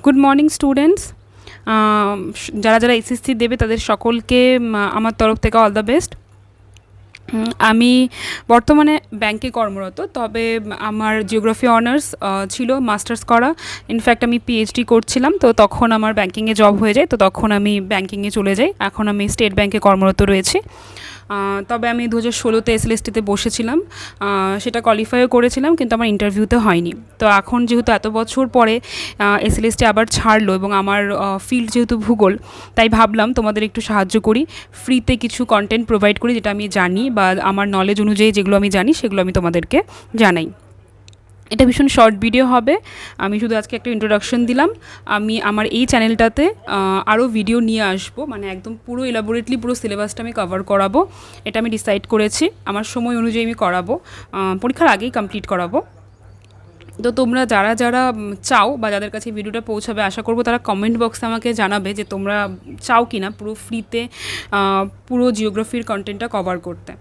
Good morning students. যারা যারা SSC দেবে তাদের সকলকে আমার তরফ থেকে অল দ্য বেস্ট। আমি বর্তমানে ব্যাংকে কর্মরত, তবে আমার জিওগ্রাফি অনার্স ছিল, মাস্টার্স করা। ইনফ্যাক্ট আমি পিএইচডি করছিলাম, তো তখন আমার ব্যাংকিংয়ে জব হয়ে যায়, তো তখন আমি ব্যাংকিংয়ে চলে যাই। এখন আমি স্টেট ব্যাংকে কর্মরত রয়েছি। তবে আমি 2016-তে এসএলএসটিতে বসেছিলাম, সেটা কোয়ালিফাইও করেছিলাম, কিন্তু আমার ইন্টারভিউতে হয়নি। তো এখন যেহেতু এত বছর পরে এসএলএসটি আবার ছাড়লো এবং আমার ফিল্ড যেহেতু ভূগোল, তাই ভাবলাম তোমাদের একটু সাহায্য করি, ফ্রিতে কিছু কন্টেন্ট প্রোভাইড করি, যেটা আমি জানি বা আমার নলেজ অনুযায়ী যেগুলো আমি জানি সেগুলো আমি তোমাদেরকে জানাই। এটা ভীষণ শর্ট ভিডিও হবে। আমি শুধু আজকে একটা ইন্ট্রোডাকশন দিলাম। আমি আমার এই চ্যানেলটাতে আরও ভিডিও নিয়ে আসবো, মানে একদম পুরো এলাবোরেটলি পুরো সিলেবাসটা আমি কভার করাবো। এটা আমি ডিসাইড করেছি, আমার সময় অনুযায়ী আমি করাবো, পরীক্ষার আগেই কমপ্লিট করাবো। তো তোমরা যারা যারা চাও বা যাদের কাছে ভিডিওটা পৌঁছাবে, আশা করবো তারা কমেন্ট বক্সে আমাকে জানাবে যে তোমরা চাও কি না পুরো ফ্রিতে পুরো জিওগ্রাফির কন্টেন্টটা কভার করতে।